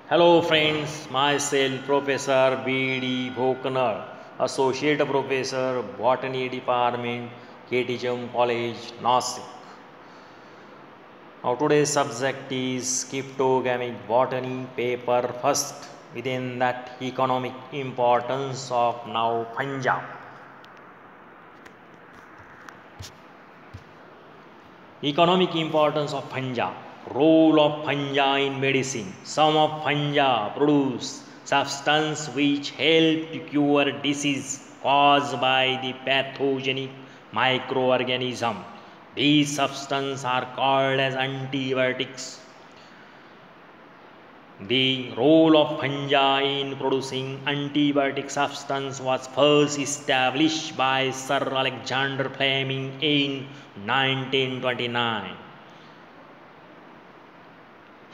Hello friends, myself Professor B.D. Bhoknar, Associate Professor, Botany Department, KTHM College, Nasik. Now today's subject is cryptogamic botany paper first within that economic importance of now Punjab. Economic importance of fungi. Role of fungi in medicine. Some of fungi produce substances which help to cure disease caused by the pathogenic microorganism. These substances are called as antibiotics. The role of fungi in producing antibiotic substance was first established by Sir Alexander Fleming in 1929.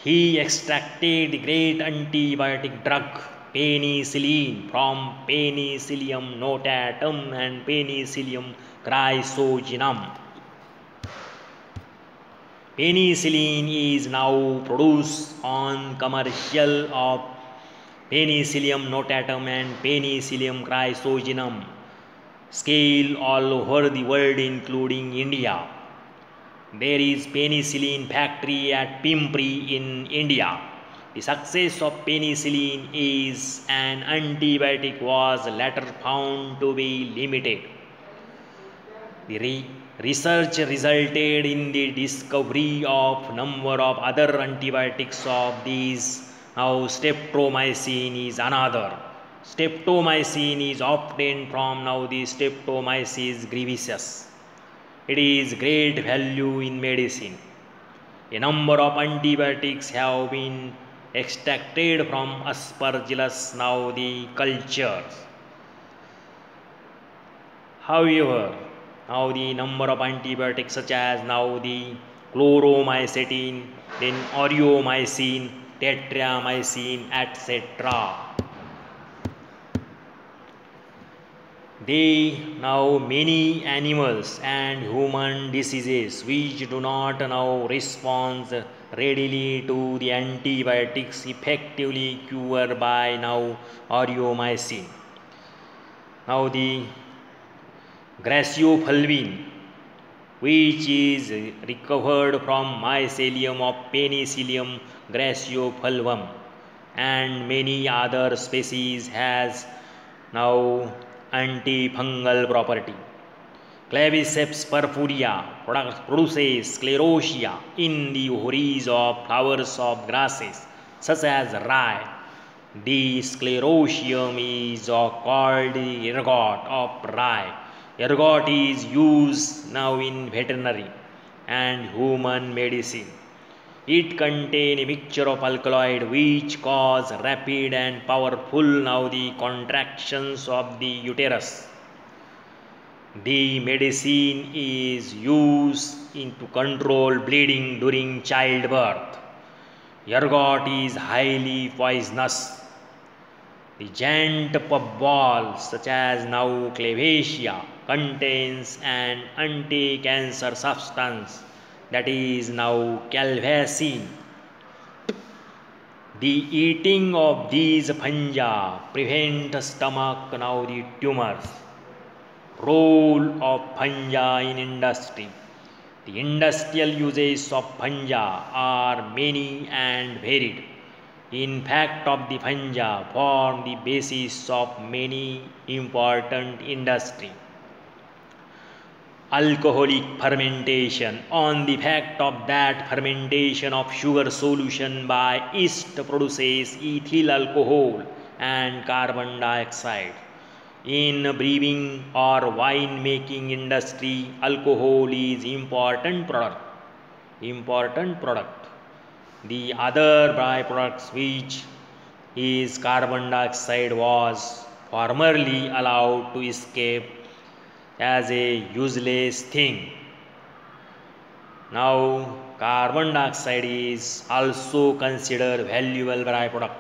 He extracted the great antibiotic drug penicillin from Penicillium notatum and Penicillium chrysogenum. Penicillin is now produced on commercial of Penicillium notatum and Penicillium chrysogenum scale all over the world including India. There is penicillin factory at Pimpri in India. The success of penicillin is an antibiotic was later found to be limited. The research resulted in the discovery of number of other antibiotics of these. Now streptomycin is another. Streptomycin is obtained from now the Streptomyces grievaceus. It is great value in medicine. A number of antibiotics have been extracted from Aspergillus now the cultures. However, now the number of antibiotics such as now the chloromycetin, then aureomycin, tetramycin, etc. They now many animals and human diseases which do not now respond readily to the antibiotics effectively cured by now aureomycin. Now the graciofulvin which is recovered from mycelium of Penicillium graciofulvum and many other species has now antifungal property. Claviceps purpurea produces sclerotia in the ovaries of flowers of grasses such as rye. The sclerotium is called the ergot of rye. Ergot is used now in veterinary and human medicine. It contains a mixture of alkaloid which cause rapid and powerful now the contractions of the uterus. The medicine is used to control bleeding during childbirth. Ergot is highly poisonous. The giant puffball such as now Clavacia contains an anti-cancer substance that is now calvacin. The eating of these fungi prevent stomach now the tumors. Role of fungi in industry. The industrial uses of fungi are many and varied. In fact, of the fungi form the basis of many important industry. Alcoholic fermentation. On the fact of that fermentation of sugar solution by yeast produces ethyl alcohol and carbon dioxide. In brewing or wine making industry, alcohol is important product. The other byproducts which is carbon dioxide was formerly allowed to escape as a useless thing. Now carbon dioxide is also considered valuable byproduct.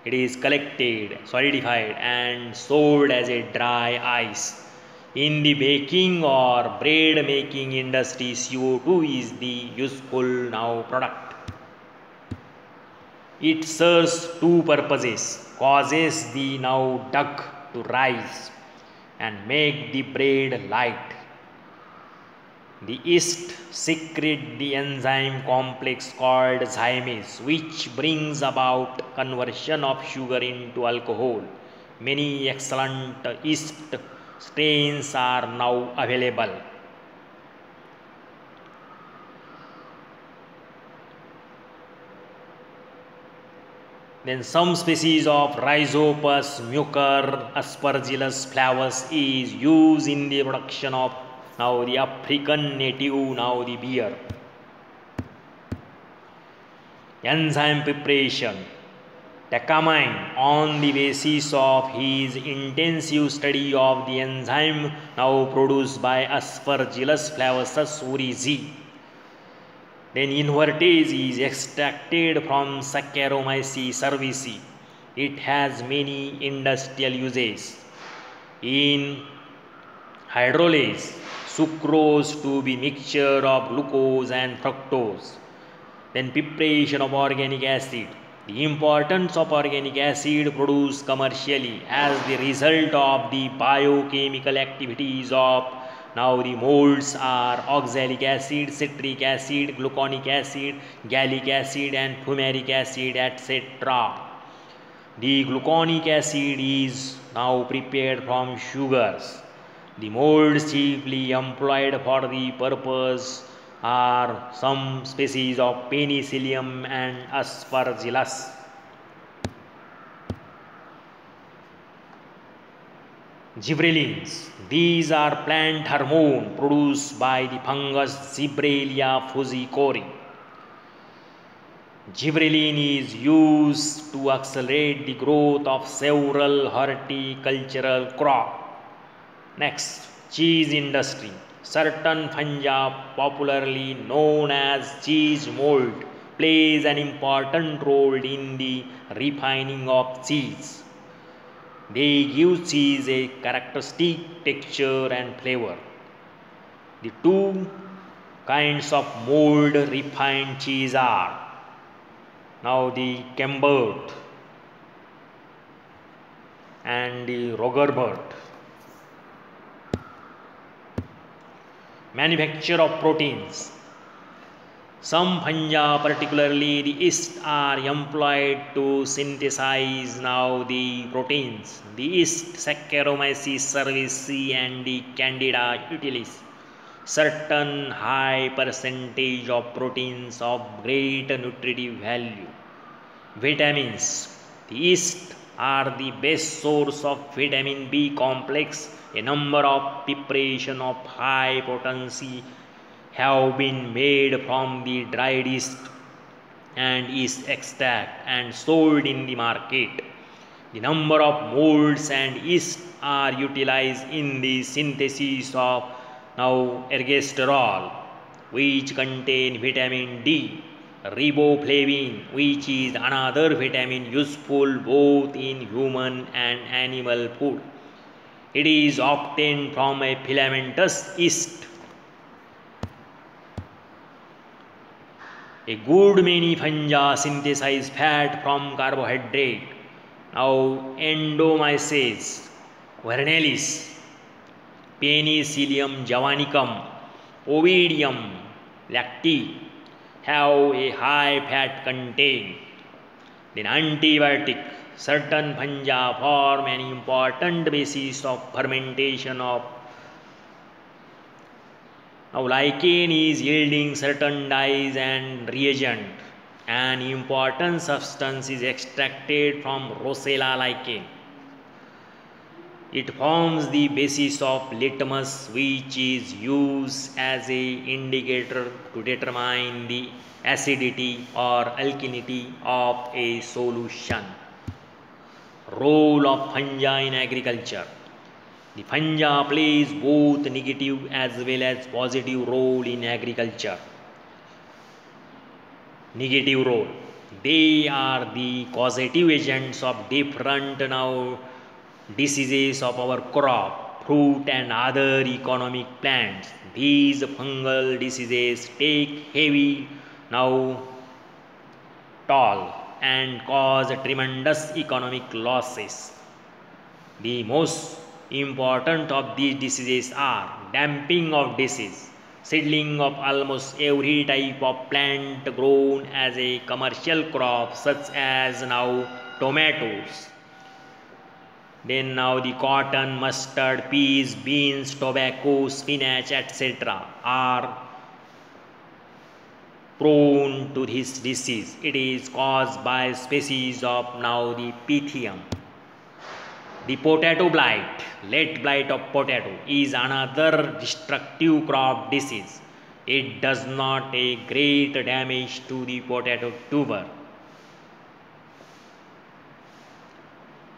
It is collected, solidified and sold as a dry ice. In the baking or bread making industry, CO2 is the useful now product. It serves two purposes: causes the now duck to rise and make the bread light. The yeast secrete the enzyme complex called zymes, which brings about conversion of sugar into alcohol. Many excellent yeast strains are now available. Then some species of Rhizopus mucor aspergillus flavus is used in the production of now the African native now the beer. Enzyme preparation. Takamine, on the basis of his intensive study of the enzyme now produced by Aspergillus flavus oryzae. Then invertase is extracted from Saccharomyces cerevisiae. It has many industrial uses. In hydrolase, sucrose to be mixture of glucose and fructose. Then preparation of organic acid. The importance of organic acid produced commercially as the result of the biochemical activities of now the molds are oxalic acid, citric acid, gluconic acid, gallic acid and fumaric acid, etc. The gluconic acid is now prepared from sugars. The molds chiefly employed for the purpose are some species of Penicillium and Aspergillus. Gibberellins. These are plant hormone produced by the fungus Gibberellia fusaricorum. Gibberellin is used to accelerate the growth of several horticultural crops. Next, cheese industry. Certain fungi, popularly known as cheese mold, plays an important role in the refining of cheese. They give cheese a characteristic texture and flavor. The two kinds of mold refined cheese are now the Camembert and the Roquefort. Manufacture of proteins. Some fungi, particularly the yeast, are employed to synthesize now the proteins. The yeast, Saccharomyces cerevisiae and the Candida utilis. Certain high percentage of proteins of great nutritive value. Vitamins. The yeast are the best source of vitamin B complex. A number of preparations of high potency have been made from the dried yeast and yeast extract and sold in the market. The number of molds and yeast are utilized in the synthesis of now ergosterol, which contain vitamin D, riboflavin, which is another vitamin useful both in human and animal food. It is obtained from a filamentous yeast. A good many fungi synthesize fat from carbohydrate. Now Endomyces vernalis, Penicillium javanicum, Ovidium lactei have a high fat content. Then antibiotic. Certain fungi form an important basis of fermentation of now lichen is yielding certain dyes and reagent. An important substance is extracted from Rossella lichen. It forms the basis of litmus, which is used as a indicator to determine the acidity or alkalinity of a solution. Role of fungi in agriculture. The fungi plays both negative as well as positive role in agriculture. Negative role. They are the causative agents of different now diseases of our crop, fruit and other economic plants. These fungal diseases take heavy now toll and cause tremendous economic losses. The most important of these diseases are damping of disease, seedling of almost every type of plant grown as a commercial crop, such as now tomatoes. Then now the cotton, mustard, peas, beans, tobacco, spinach, etc. are prone to this disease. It is caused by species of now the Pythium. The potato blight, late blight of potato, is another destructive crop disease. It does not a great damage to the potato tuber.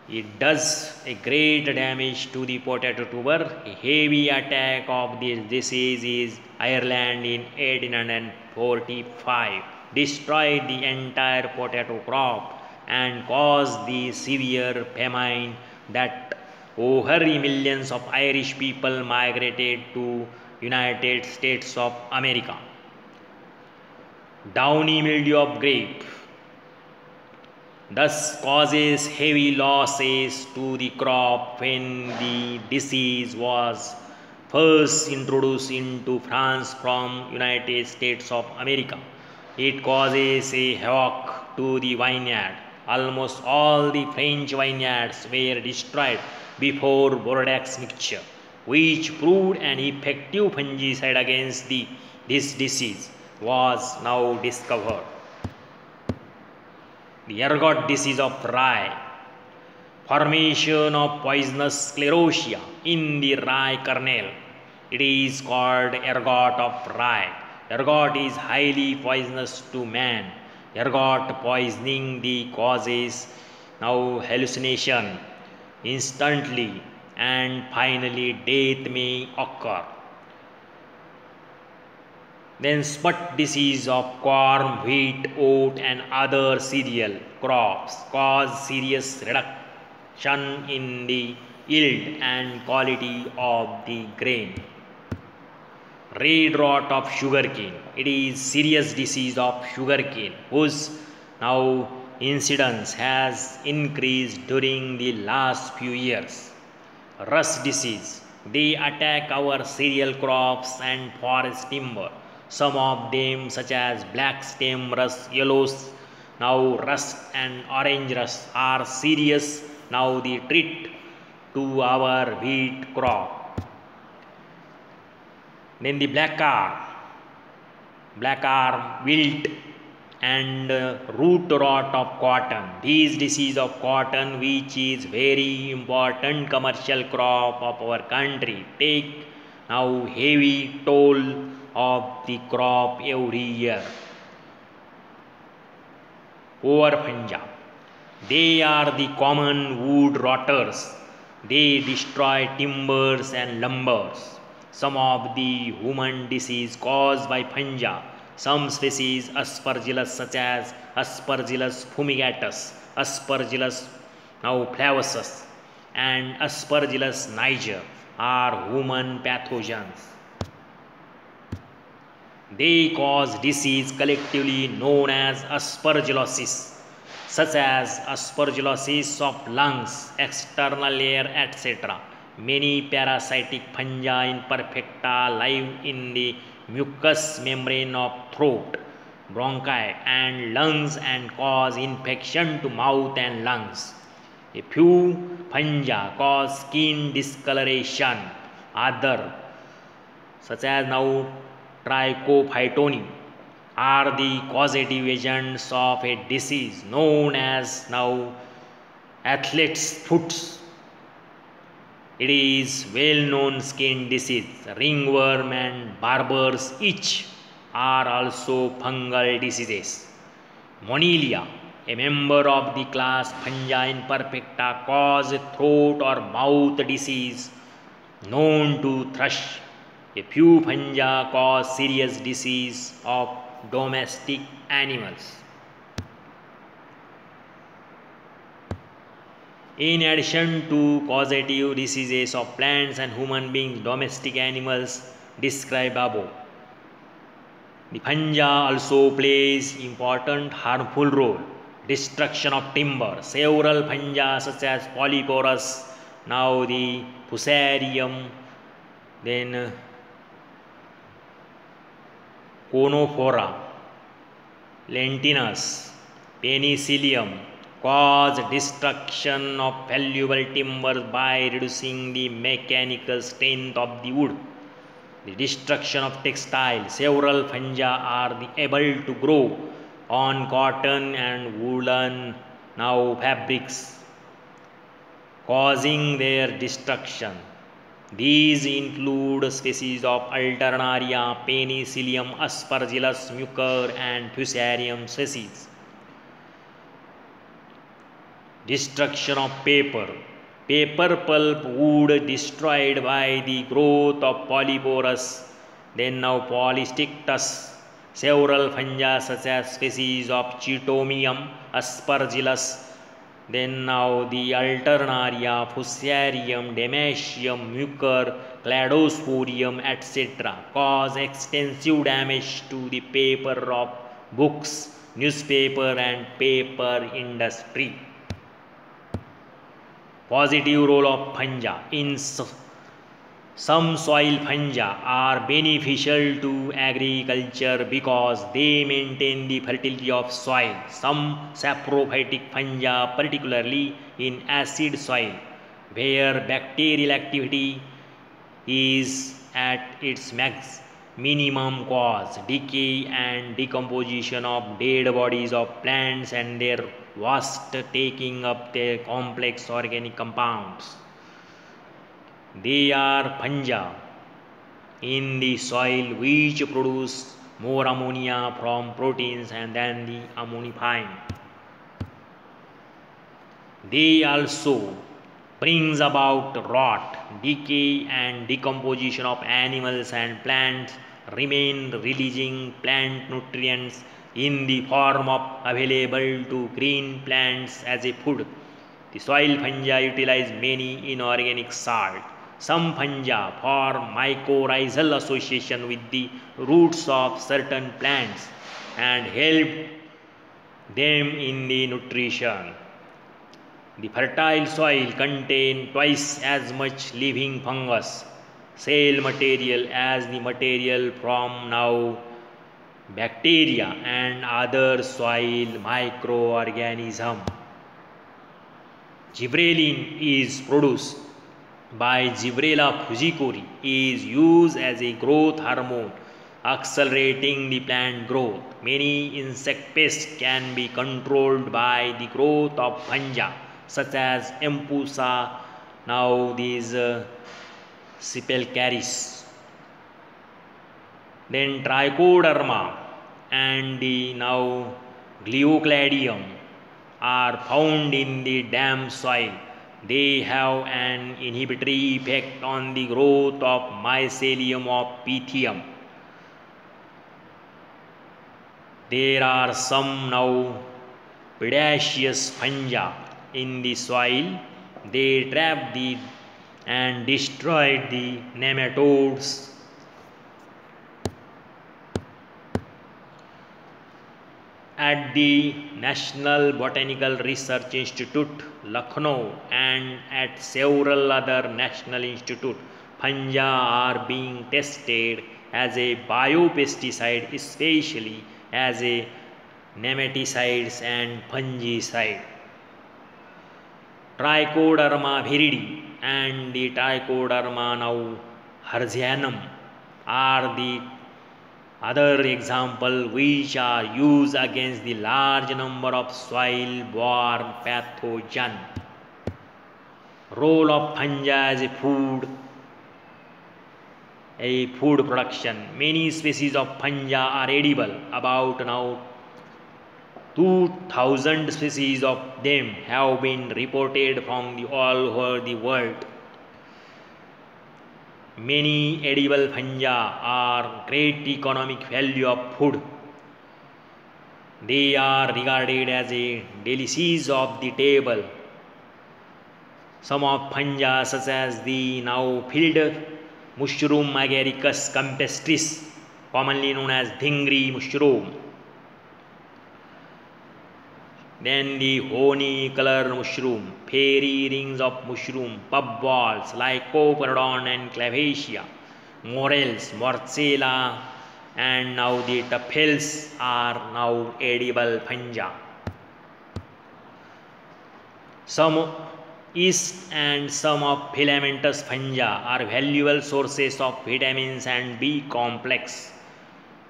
It does a great damage to the potato tuber. A heavy attack of this disease is Ireland in 1845, destroyed the entire potato crop and caused the severe famine that over millions of Irish people migrated to United States of America. Downy mildew of grape thus causes heavy losses to the crop. When the disease was first introduced into France from United States of America, it causes a havoc to the vineyard. Almost all the French vineyards were destroyed before Bordeaux mixture, which proved an effective fungicide against this disease, was now discovered. The ergot disease of rye, formation of poisonous sclerotia in the rye kernel. It is called ergot of rye. Ergot is highly poisonous to man. Ergot poisoning the causes now hallucination instantly, and finally death may occur. Then spot disease of corn, wheat, oat and other cereal crops cause serious reduction in the yield and quality of the grain. Red rot of sugarcane. It is serious disease of sugarcane whose now incidence has increased during the last few years. Rust disease. They attack our cereal crops and forest timber. Some of them, such as black stem rust, yellow now rust and orange rust, are serious now the threat to our wheat crop. Then the black arm wilt and root rot of cotton. These disease of cotton, which is very important commercial crop of our country, take now heavy toll of the crop every year. Overfungia. They are the common wood rotters. They destroy timbers and lumbers. Some of the human disease caused by fungi. Some species Aspergillus, such as Aspergillus fumigatus, Aspergillus now flavus, and Aspergillus niger, are human pathogens. They cause disease collectively known as aspergillosis, such as aspergillosis of lungs, external air, etc. Many parasitic fungi imperfecta live in the mucous membrane of throat, bronchi and lungs and cause infection to mouth and lungs. A few fungi cause skin discoloration. Other, such as now Trichophytoni, are the causative agents of a disease known as now athlete's foot. It is well-known skin disease. Ringworm and barber's itch are also fungal diseases. Moniliae, a member of the class Fungi imperfecta, cause throat or mouth disease known to thrush. A few fungi cause serious disease of domestic animals. In addition to causative diseases of plants and human beings, domestic animals described above, the fungi also plays important harmful role. destruction of timber. Several fungi such as Polyporus, now the Fusarium, then Conophora, Lentinus, Penicillium cause destruction of valuable timbers by reducing the mechanical strength of the wood. The destruction of textile. Several fungi are able to grow on cotton and woolen now fabrics, causing their destruction. These include species of Alternaria, Penicillium, Aspergillus, Mucor, and Fusarium species. Destruction of paper. Paper pulp wood destroyed by the growth of Polyporus, then now Polystictus. Several fungi such as species of Chaetomium, Aspergillus, then now the Alternaria, Fusarium, Damascenium, Mucor, Cladosporium, etc. cause extensive damage to the paper of books, newspaper and paper industry. Positive role of fungi. In some soil fungi are beneficial to agriculture because they maintain the fertility of soil. Some saprophytic fungi, particularly in acid soil, where bacterial activity is at its minimum, cause decay and decomposition of dead bodies of plants and their waste taking up their complex organic compounds. They are fungi in the soil which produce more ammonia from proteins and than the ammonifying. They also brings about rot, decay and decomposition of animals and plants, remain releasing plant nutrients in the form of available to green plants as a food. The soil fungi utilize many inorganic salt. Some fungi form mycorrhizal association with the roots of certain plants and help them in the nutrition. The fertile soil contains twice as much living fungus cell material as the material from now bacteria and other soil microorganisms. Gibberellin is produced by Gibberella fusarium, is used as a growth hormone accelerating the plant growth. Many insect pests can be controlled by the growth of fungi such as Empusa, now these Spelcaris. Then Trichoderma and the now Glyocladium are found in the damp soil. They have an inhibitory effect on the growth of mycelium of Pythium. There are some now predaceous fungi in the soil. They trap the and destroy the nematodes. At the National Botanical Research Institute, Lucknow, and at several other national institutes, fungi are being tested as a biopesticide, especially as a nematicides and fungicide. Trichoderma viridi and the Trichoderma now herzianum are the other example which are used against the large number of soil-borne pathogen. Role of fungi as a food production. Many species of fungi are edible. About now 2,000 species of them have been reported from all over the world. Many edible fungi are great economic value of food. They are regarded as a delicacy of the table. Some of fungi such as the now field mushroom Agaricus campestris, commonly known as dhingri mushroom. Then the honey color mushroom, fairy rings of mushroom, puffballs, Lycoperdon and Clavacia, morels, morcella, and now the tuffles are now edible fungi. Some yeast and some of filamentous fungi are valuable sources of vitamins and B complex.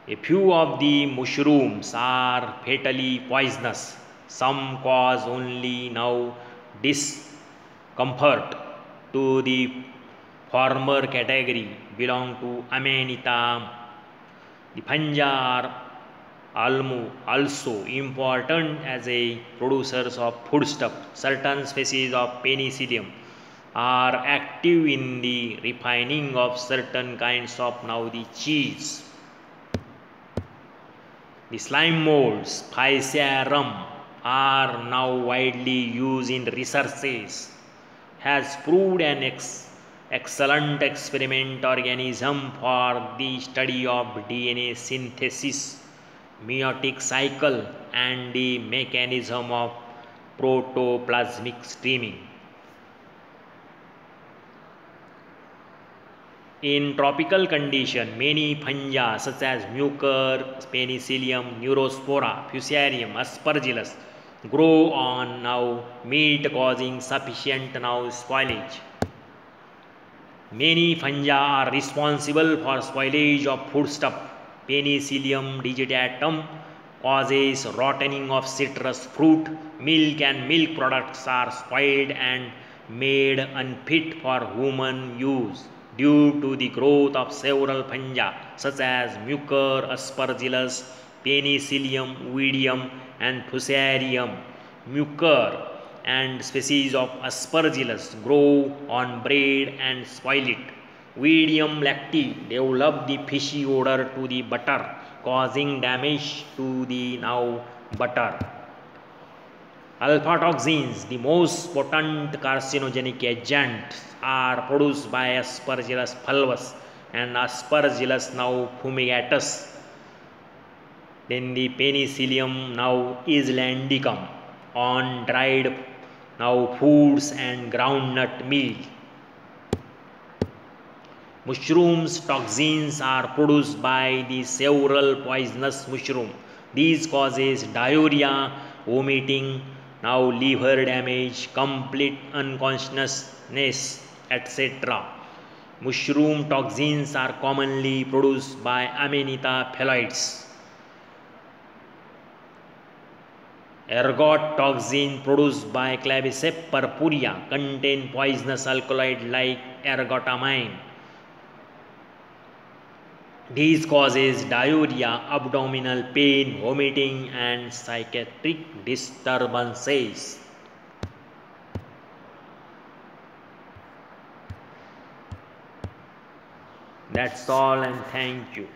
A few of the mushrooms are fatally poisonous. Some cause only now discomfort. To the former category belong to Amanita. The fungi are also important as a producers of foodstuff. Certain species of penicillium are active in the refining of certain kinds of now the cheese. The slime molds, Physarum, are now widely used in researches, has proved an excellent experiment organism for the study of DNA synthesis, meiotic cycle, and the mechanism of protoplasmic streaming. In tropical condition, many fungi such as Mucor, Penicillium, Neurospora, Fusarium, Aspergillus grow on now meat causing sufficient now spoilage. Many fungi are responsible for spoilage of foodstuff. Penicillium digitatum causes rotting of citrus fruit. Milk and milk products are spoiled and made unfit for human use due to the growth of several fungi such as Mucor, Aspergillus, Penicillium, Oidium, and Fusarium. Mucor and species of Aspergillus grow on bread and spoil it. Oidium lacti develop the fishy odor to the butter, causing damage to the now butter. Alpha toxins, the most potent carcinogenic agents, are produced by Aspergillus fulvus and Aspergillus now fumigatus. Then the Penicillium now islandicum on dried now foods and groundnut meal. Mushrooms toxins are produced by the several poisonous mushroom. These causes diarrhea, vomiting, now liver damage, complete unconsciousness, etc. Mushroom toxins are commonly produced by Amanita phaloides. Ergot toxin produced by Claviceps purpurea contain poisonous alkaloid like ergotamine. These causes diarrhea, abdominal pain, vomiting, and psychiatric disturbances. That's all, and thank you.